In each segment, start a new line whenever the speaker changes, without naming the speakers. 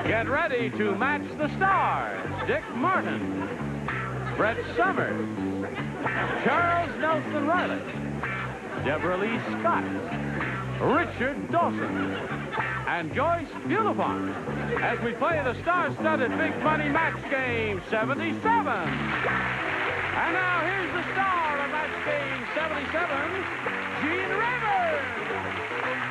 Get ready to match the stars. Dick Martin, Brett Summers, Charles Nelson Riley, Deborah Lee Scott, Richard Dawson, and Joyce Beautifon as we play the star-studded Big Money Match Game 77. And now here's the star of Match Game 77, Gene Rayburn.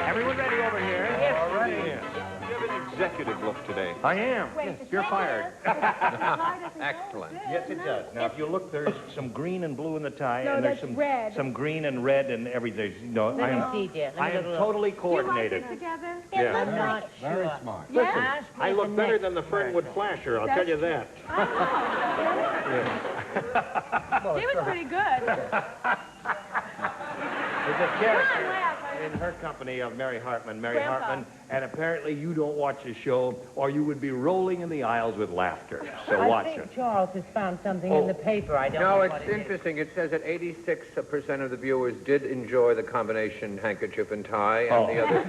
Everyone ready over here?
Yes, all right.
Yes.
You have an executive look today.
I am.
Wait,
Yes,
the
you're
tie
fired.
Excellent.
Yes, it does. Now, if you look, there's some green and blue in the tie,
No,
and there's
that's red.
some green and red and everything. No,
Let me see, dear.
I am totally coordinated.
You like it together?
Yeah.
I'm not
Very smart.
Yes?
I look better than the Fernwood Flasher, I'll tell you that.
He was pretty good.
There's a character in her company of Mary Hartman,
Grandpa.
and apparently you don't watch the show, or you would be rolling in the aisles with laughter. So watch
I
it.
think Charles has found something in the paper. I don't know
No,
what
it's
it is.
interesting. It says that 86% of the viewers did enjoy the combination handkerchief and tie, and the other...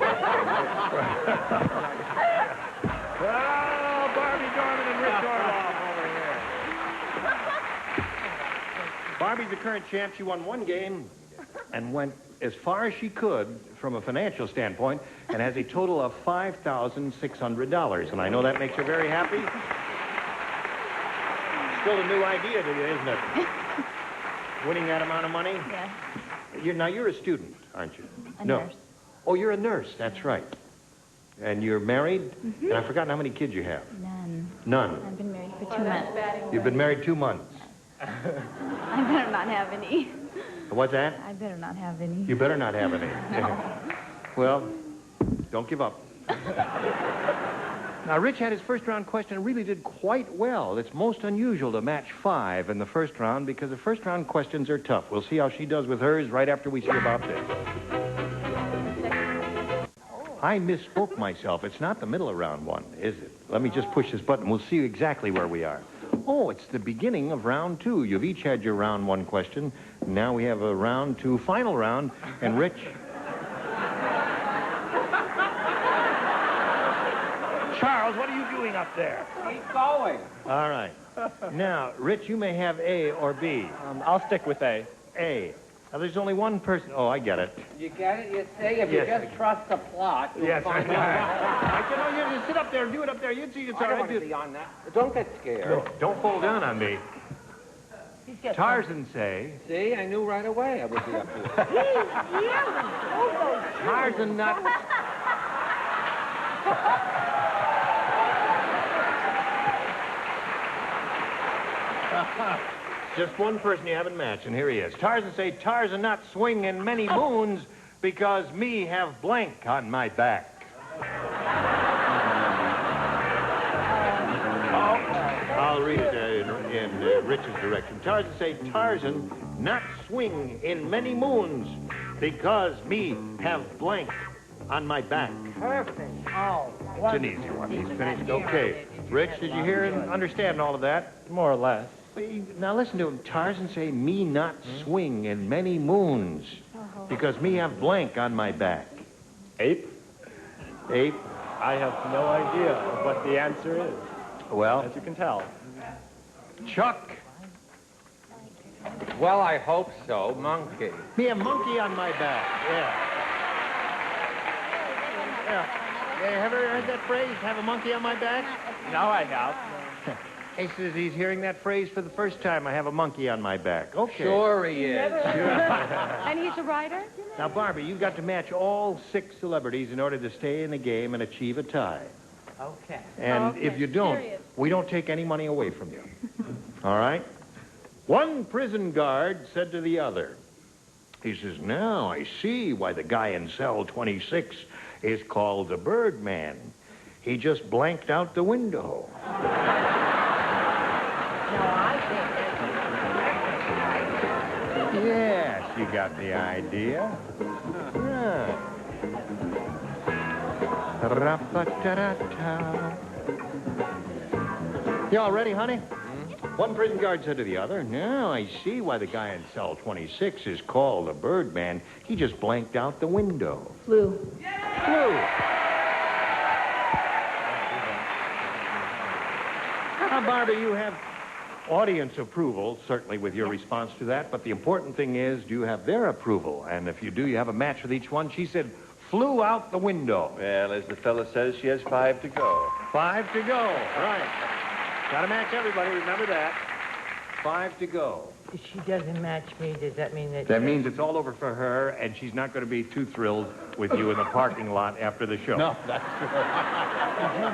Oh, Barbie Dorman and Rich Orloff over here. Barbie's the current champ. She won one game and went as far as she could from a financial standpoint and has a total of $5,600. And I know that makes her very happy. Still a new idea to you, isn't it? Winning that amount of money?
Yes.
Now, you're a student, aren't you?
A nurse.
Oh, you're a nurse. That's right. And you're married? And I've forgotten how many kids you have.
None.
None.
I've been married for 2 months.
You've been married 2 months.
I better not have any.
What's that?
I better not have any.
You better not have any.
No.
Well, don't give up. Now, Rich had his first round question and really did quite well. It's most unusual to match 5 in the first round because the first round questions are tough. We'll see how she does with hers right after we see about this. I misspoke myself. It's not the middle of round 1, is it? Let me just push this button. We'll see exactly where we are. Oh, it's the beginning of round 2. You've each had your round 1 question. Now we have a round 2 final round. And Rich... Charles, what are you doing up there?
Keep going.
All right. Now, Rich, you may have A or B.
I'll stick with A.
A. Now, there's only one person... Oh, I get it.
You get it? You see, if
Yes.
you just trust the plot, you'll
Yes,
find
I
out.
you know, you just sit up there and do it up there. You'd see it's
I
all
don't
right.
want to be on that. Don't get scared.
No, don't fall down on me. Tarzan say...
See, I knew right away I would be up here.
Tarzan not... Just one person you haven't matched, and here he is. Tarzan say, Tarzan not swing in many moons because me have blank on my back. I'll read it in Rich's direction. Tarzan say, Tarzan not swing in many moons because me have blank on my back.
Perfect. Oh,
It's an easy one. He's finished. Okay. Rich, did you hear and understand all of that?
More or less.
Now listen to him. Tarzan say, me not swing in many moons because me have blank on my back.
Ape?
Ape?
I have no idea of what the answer is,
Well,
as you can tell.
Chuck.
Well, I hope so. Monkey.
Me a monkey on my back. Yeah. Have you ever heard that phrase, have a monkey on my back?
Now I have.
He says he's hearing that phrase for the first time, I have a monkey on my back. Okay.
Sure he is.
And he's a writer?
Now, Barbie, you've got to match all 6 celebrities in order to stay in the game and achieve a tie.
okay.
And
Okay,
if you don't,
serious.
we don't take any money away from you. All right? One prison guard said to the other, he says, now I see why the guy in cell 26 is called the Birdman. He just blanked out the window. Yes, you got the idea. Yeah. Ra-pa-ta-ra-ta. You all ready, honey? One prison guard said to the other, now I see why the guy in cell 26 is called a Birdman. He just blanked out the window.
Flu.
Flu. Now, Barbara, you have audience approval, certainly with your response to that, but the important thing is, do you have their approval? And if you do, you have a match with each one. She said, flew out the window.
Well, as the fella says, she has 5 to go.
5 to go. Right. Got to match everybody, remember that. 5 to go.
If she doesn't match me, does that mean that...
That means it's all over for her, and she's not going to be too thrilled with you in the parking lot after the show.
No, that's true.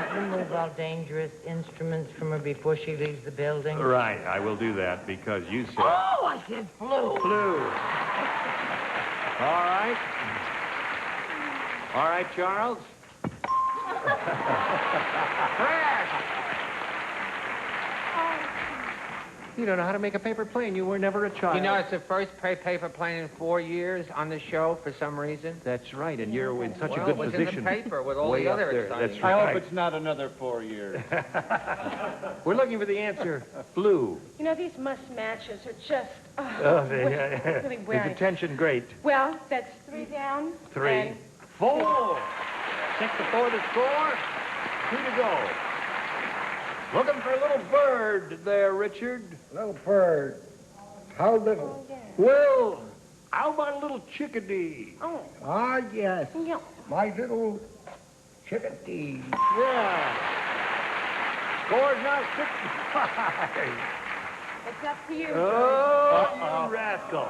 Did you remove all dangerous instruments from her before she leaves the building?
Right, I will do that because you said...
Oh, I said flu.
Flu. All right. All right, Charles. You don't know how to make a paper plane. You were never a child.
You know, it's the first paper plane in 4 years on the show for some reason.
That's right, and you're in such a
Well,
good
it was
position.
in the paper with all
Way
the
up
other
there.
exciting
That's
I
right.
hope it's not another 4 years.
We're looking for the answer. Flu.
You know, these must matches are just, really
Is
wearing.
the tension great?
Well, that's 3 down.
3.
and
4. 6 to 4 the score. 2 to go. Looking for a little bird there, Richard.
Little bird. How little?
Well, how about a little chickadee?
Oh,
Ah, yes.
yeah.
My little chickadee.
Yeah. Score's now 6-5.
It's up to you.
Oh, you rascal.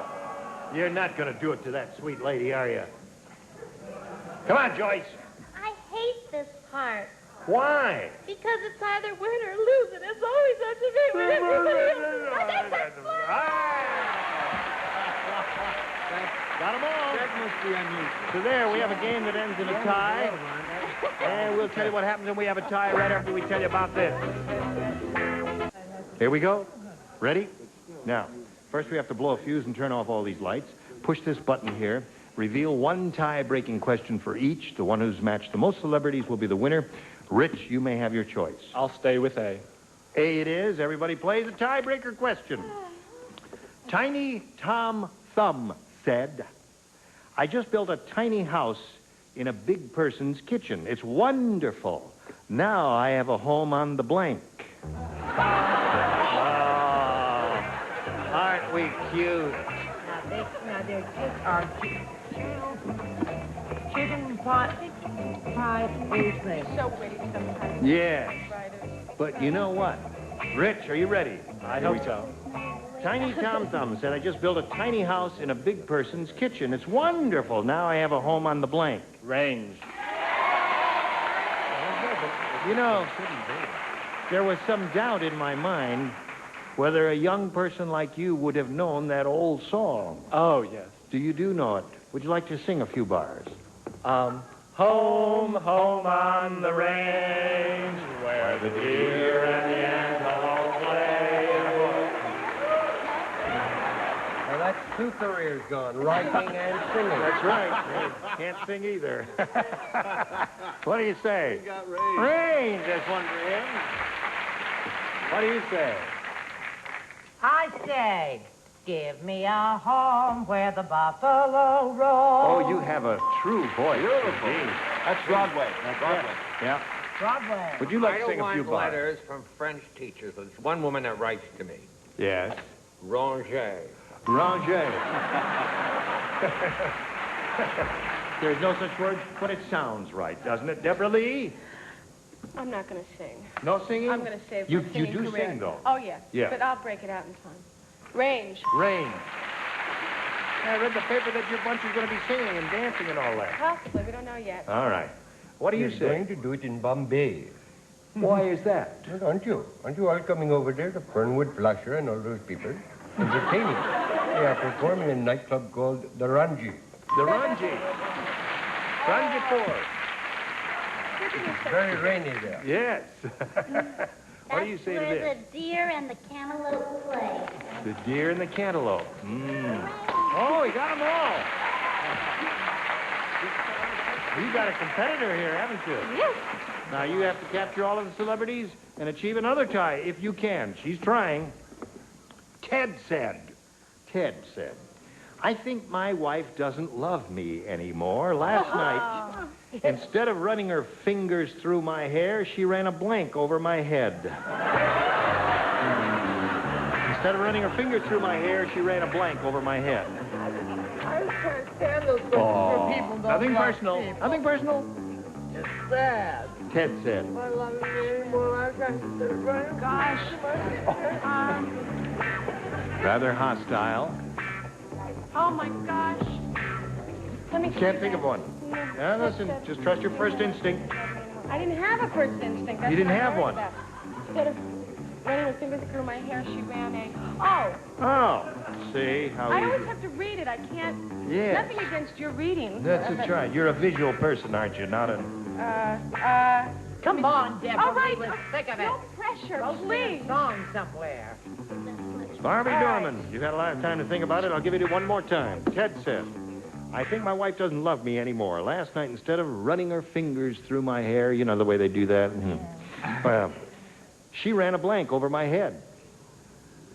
You're not going to do it to that sweet lady, are you? Come on, Joyce.
I hate this part.
Why?
Because it's either win or lose, and it's always up to me when everybody else is.
Got them all.
That must be unusual.
So there, we have a game that ends in a tie. And we'll tell you what happens when we have a tie right after we tell you about this. Here we go. Ready? Now, first we have to blow a fuse and turn off all these lights. Push this button here. Reveal one tie-breaking question for each. The one who's matched the most celebrities will be the winner. Rich, you may have your choice.
I'll stay with A.
A it is. Everybody plays a tiebreaker question. Tiny Tom Thumb said, I just built a tiny house in a big person's kitchen. It's wonderful. Now I have a home on the blank. Oh, aren't we cute?
Now they're chicken pot fried everything.
So witty sometimes.
Yes.
Writers.
But you know what? Rich, are you ready?
I hope so.
Tiny Tom Thumb said, I just built a tiny house in a big person's kitchen. It's wonderful. Now I have a home on the blank.
Range.
You know, there was some doubt in my mind whether a young person like you would have known that old song.
Oh, yes.
Do know it? Would you like to sing a few bars?
Home, home on the range, where the deer and the antelope play.
Well, that's 2 careers gone, writing and singing.
That's right. Can't sing either. What do you say?
We got range.
Range, there's one for him. What do you say?
I say, give me a home where the buffalo roam.
Oh, you have a true voice.
Beautiful.
Indeed.
That's Broadway. Broadway.
Yeah.
Broadway.
Would you like
I
to
don't
sing a few
want
bars?
letters from French teachers. There's one woman that writes to me.
Yes.
Ranger.
Ranger. There's no such word, but it sounds right, doesn't it? Deborah Lee?
I'm not going to sing.
No singing?
I'm going to save
You
my singing
do
career.
sing, though.
Oh, yeah.
Yeah.
But I'll break it out in time. Range.
Range. I read the paper that your bunch is going to be singing and dancing and all that.
Possibly. We don't know yet.
All right. What do you
He's
say?
going to do it in Bombay.
Why is that?
Well, aren't you? Aren't you all coming over there, the Fernwood Flasher and all those people? Entertaining. They are performing in a nightclub called the Ranji.
The Ranji. Ranjipur.
It's very rainy there.
Yes. What do you say to
That's
this?
where the deer and the cantaloupe play.
The deer and the cantaloupe. Oh, he got them all. You got a competitor here, haven't you?
Yes.
Now, you have to capture all of the celebrities and achieve another tie if you can. She's trying. Ted said, I think my wife doesn't love me anymore. Last night, instead of running her fingers through my hair, she ran a blank over my head. Instead of running her fingers through my hair, she ran a blank over my head.
I can't stand those questions where people don't
Nothing
love
personal.
people.
Nothing personal.
It's sad.
Ted said.
I love me anymore. I can't sit right.
Gosh.
Rather hostile.
Oh, my gosh. Let me
Can't think of one. Now, listen, just trust your first instinct.
I didn't have a first instinct. That's
You didn't
what I
have
worried
one.
about. Instead of running her fingers through my hair, she ran a... Oh,
Oh, see how
I
easy.
always have to read it. I can't...
Yes.
Nothing against your reading.
That's right. You're a visual person, aren't you? Not a...
Come on, Deborah.
All right.
We were sick of it.
No pressure,
Go sing
please.
a song somewhere.
Barbie
All right.
Dorman, you've had a lot of time to think about it. I'll give it to you one more time. Ted said, I think my wife doesn't love me anymore. Last night, instead of running her fingers through my hair, you know the way they do that, well, she ran a blank over my head.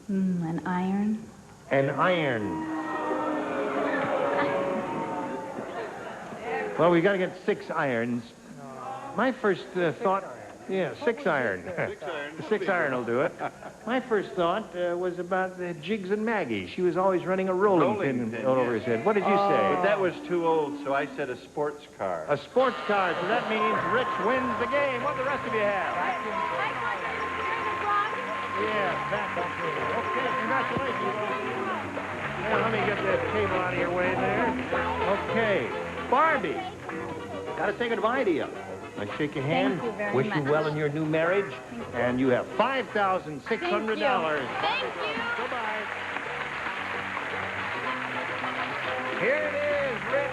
An iron.
An iron. Well, we got to get 6 irons. My first thought, 6 iron. The 6 iron will do it. My first thought was about Jiggs and Maggie. She was always running a rolling pin over his head. What did you say?
But that was too old, so I said a sports car.
A sports car, so that means Rich wins the game. What do the rest of you have? Yeah, back up here. Okay, congratulations. Now, let me get that table out of your way there. Okay, Barbie, got to say goodbye to you. I shake your hand.
Thank you very
Wish you
much.
well in your new marriage. And you have $5,600.
Thank you.
Goodbye. Here it is, Rick.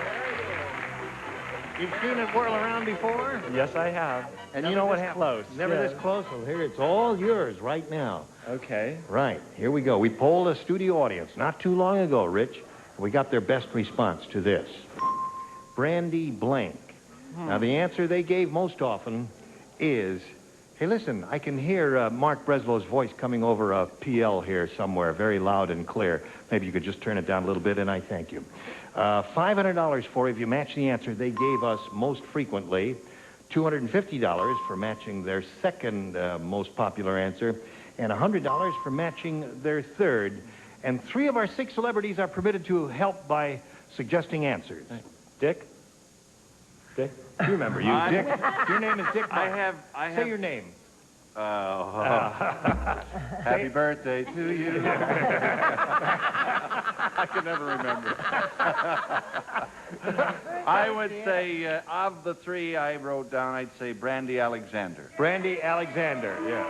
You've seen it whirl around before?
Yes, I have.
And you know what happened?
Close.
Never
Yeah.
this close. Well, here, it's all yours right now.
Okay.
Right. Here we go. We polled a studio audience not too long ago, Rich. We got their best response to this. Brandy blank. Now, the answer they gave most often is, hey, listen, I can hear Mark Breslow's voice coming over a PL here somewhere, very loud and clear. Maybe you could just turn it down a little bit, and I thank you. $500 for if you match the answer they gave us most frequently, $250 for matching their second most popular answer, and $100 for matching their third. And 3 of our 6 celebrities are permitted to help by suggesting answers. Dick? Dick? You remember you, Dick. Your name is Dick Martin.
I have.
Say your name.
Happy birthday to you. I can never remember. I would say, of the 3 I wrote down, I'd say Brandy Alexander.
Brandy Alexander, yeah.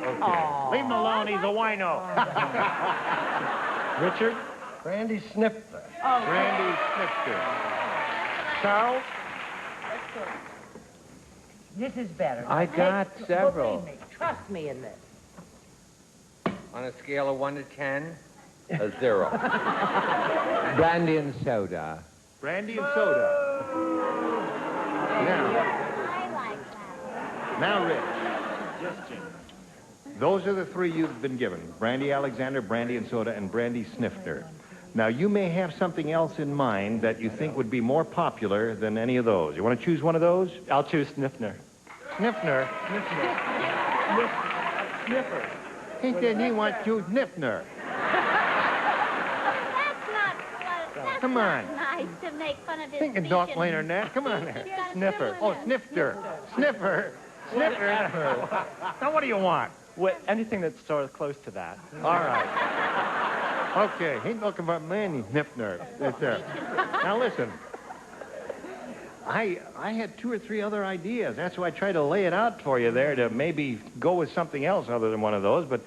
Okay. Leave him alone, he's a wino. Richard?
Brandy Snifter.
Brandy Snifter. Charles?
This is better.
I got several.
Believe me, trust me in this.
On a scale of 1 to 10, a 0. Brandy and soda.
Brandy and soda. Now, Rich. Those are the 3 you've been given. Brandy Alexander, Brandy and soda, and Brandy Snifter. Now, you may have something else in mind that you think would be more popular than any of those. You want to choose one of those?
I'll choose Sniffner.
Snifner?
Sniffer.
He said he wants to choose Snifner.
That's
Come on.
nice to make fun of his
Think of Doc Lane or Nat. Come on there.
Sniffer.
Oh, Snifter. Sniffer. Sniffer. Now, what do you want?
Anything that's sort of close to that.
All right. Okay, he's looking for Manny Snifner. That's it. Now, listen. I had 2 or 3 other ideas. That's why I tried to lay it out for you there to maybe go with something else other than one of those. But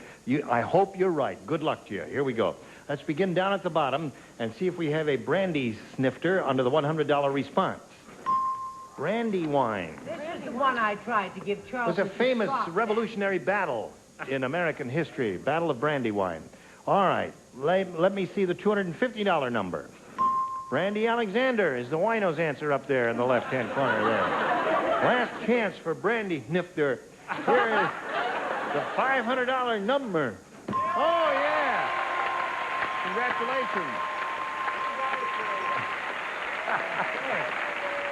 I hope you're right. Good luck to you. Here we go. Let's begin down at the bottom and see if we have a brandy snifter under the $100 response. Brandy wine.
This is the one I tried to give Charles.
It was a famous revolutionary battle in American history, Battle of Brandywine. All right, let me see the $250 number. Brandy Alexander is the wino's answer up there in the left-hand corner there. Last chance for Brandy Nifter. Here is the $500 number. Oh, yeah. Congratulations.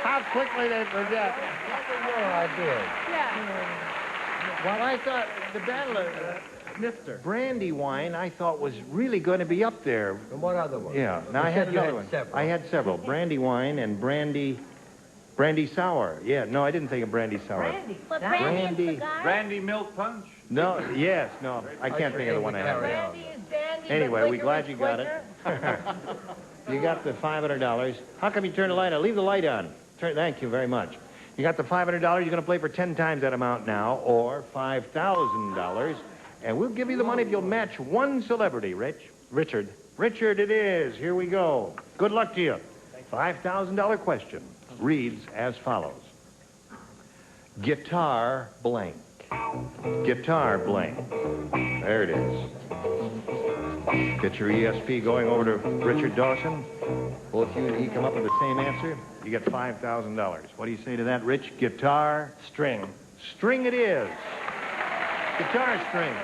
How quickly they forget.
I did.
Yeah.
Well, I thought the battle of
Nifter.
brandy wine, I thought was really going to be up there.
And what other one?
Yeah. Now
You
I had
said you
another
had
one.
several.
I had several. Brandy wine and brandy sour. Yeah. No, I didn't think of brandy sour.
Brandy.
But
Now,
Brandy
Brandy.
and cigar?
Brandy milk punch.
No. Yes. No. I can't think of the one I had.
Brandy is dandy,
Anyway,
but
we're glad you got it. You got the $500. How come you turn the light on? Leave the light on. Thank you very much. You got the $500. You're going to play for 10 times that amount now, or $5,000. And we'll give you the money if you'll match one celebrity, Richard. Richard it is. Here we go. Good luck to you. $5,000 question reads as follows. Guitar blank. Guitar blank. There it is. Get your ESP going over to Richard Dawson. Both you and he come up with the same answer. You get $5,000. What do you say to that, Rich? Guitar
String.
string it is. Guitar string.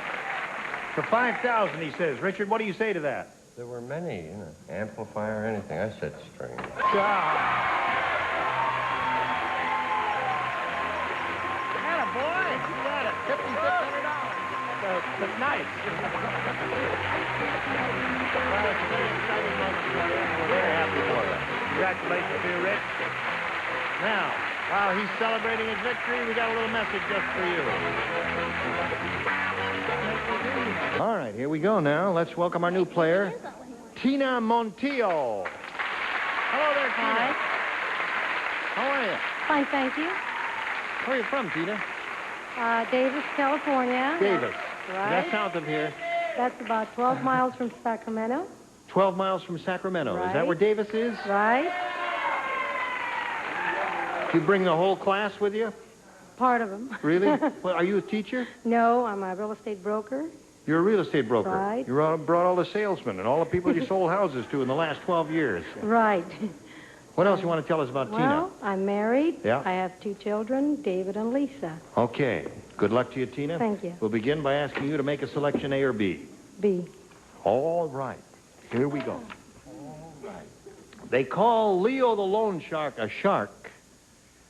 For $5,000, he says. Richard, what do you say to that?
There were many, amplifier, anything. I said string.
Attaboy. You got it. $5,600.
But nice.
We're happy for you. Congratulations to you, Rich. Now, while he's celebrating his victory, we got a little message just for you. All right, here we go now. Let's welcome our new player, Tina Montijo. Hello there, Tina. How are you?
Fine, thank you.
Where are you from, Tina?
Davis, California.
Davis.
Right.
That's south of here.
That's about 12 miles from Sacramento.
12 miles from Sacramento. Is that
Right.
where Davis is?
Right.
You bring the whole class with you?
Part of them.
Really? Well, are you a teacher?
No, I'm a real estate broker.
You're a real estate broker.
Right.
You brought all the salesmen and all the people you sold houses to in the last 12 years.
Right.
What else you want to tell us about
Well, I'm married.
Yeah.
I have 2 children, David and Lisa.
Tina? Okay. Good luck to you, Tina.
Thank you.
We'll begin by asking you to make a selection, A or B.
B.
All right. Here we go. They call Leo the loan shark a shark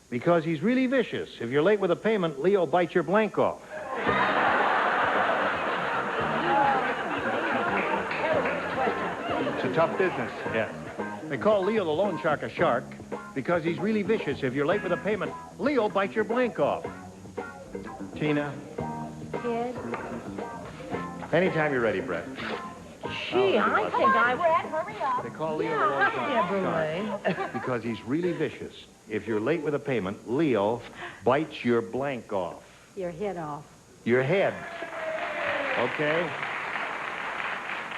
because he's really vicious. If you're late with a payment, Leo bites your blank off. It's a tough business. Yes. They call Leo the loan shark a shark because he's really vicious. If you're late with a payment, Leo bites your blank off. Tina,
Kid.
anytime you're ready, Brett.
Gee, I think I...
Brett, hurry up.
They call Leo the loan shark a
Deborah.
shark because he's really vicious. If you're late with a payment, Leo bites your blank off.
Your head off.
Your head. Okay?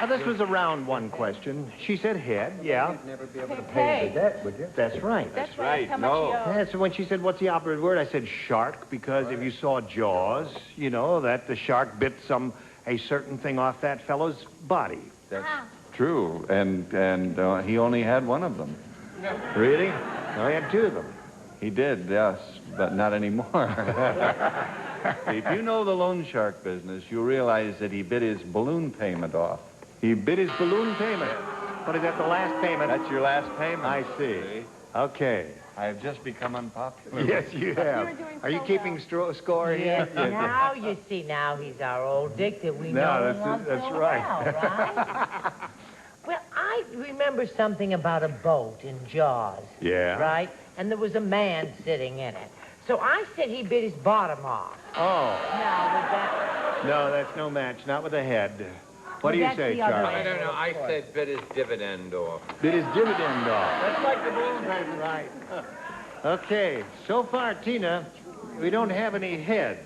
Now, this was a round one question. She said head, yeah.
You'd never be able to pay the debt, would you?
That's right.
That's right. How much you owe.
Yeah, so when she said, what's the operative word? I said shark, because if you saw Jaws, you know that the shark bit a certain thing off that fellow's body.
That's true. And he only had one of them.
Really? No, he had 2 of them.
He did, yes, but not anymore. If you know the loan shark business, you realize that he bit his balloon payment off.
He bit his balloon payment. What is that, the last payment?
That's your last payment.
I see. Okay.
I have just become unpopular.
Yes, you have.
You were doing
Are you
so
keeping score here?
Yes, now you see, now he's our old Dick that we
No,
know
that's-
and love
that's
so
right.
well, right? Well, I remember something about a boat in Jaws.
Yeah.
Right? And there was a man sitting in it. So I said he bit his bottom off.
Oh,
Now, was that...
no, that's no match. Not with the head. What do you
That's
say,
the other
Charlie?
I don't know. I said bit his dividend off.
Bit his dividend off. That's like the balloon payment, right? Okay, so far, Tina, we don't have any heads.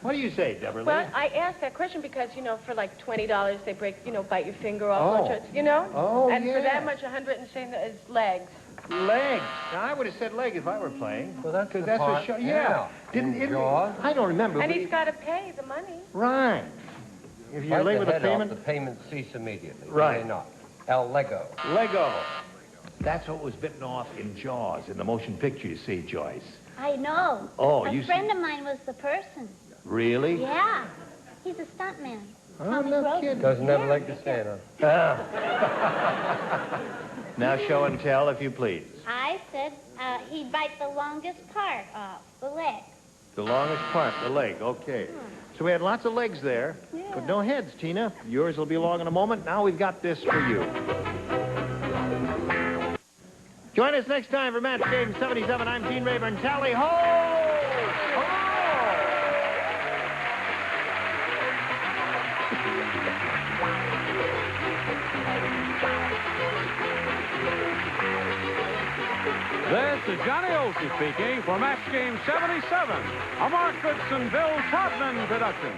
What do you say, Deborah Lee?
Well, I asked that question because, for like $20, they bite your finger off.
Oh.
Or just,
Oh,
And
yeah.
for that much, 100 and saying that is legs.
Legs. Now, I would have said leg if I were playing.
Well, that's the
Because
part.
what yeah.
In Jaws.
I don't remember.
And
but
he's got to pay the money.
Right. If you're
Bite
late
the
with a
head off,
payment,
the payments cease immediately. do
Right.
they not? El Lego.
Lego. That's what was bitten off in Jaws, in the motion picture, you see, Joyce.
I know.
Oh,
a friend of mine was the person.
Really?
Yeah. He's a stuntman.
Oh,
Tommy
no
Gross.
kidding.
Doesn't have a leg to stand on.
Now show and tell, if you please.
I said he'd bite the longest part off, the leg.
The longest part, the leg, okay. So we had lots of legs there, but no heads, Tina. Yours will be along in a moment. Now we've got this for you. Join us next time for Match Game 77. I'm Gene Rayburn. Tally ho!
This is Johnny Olson speaking for Match Game 77, a Mark Goodson, Bill Todman production.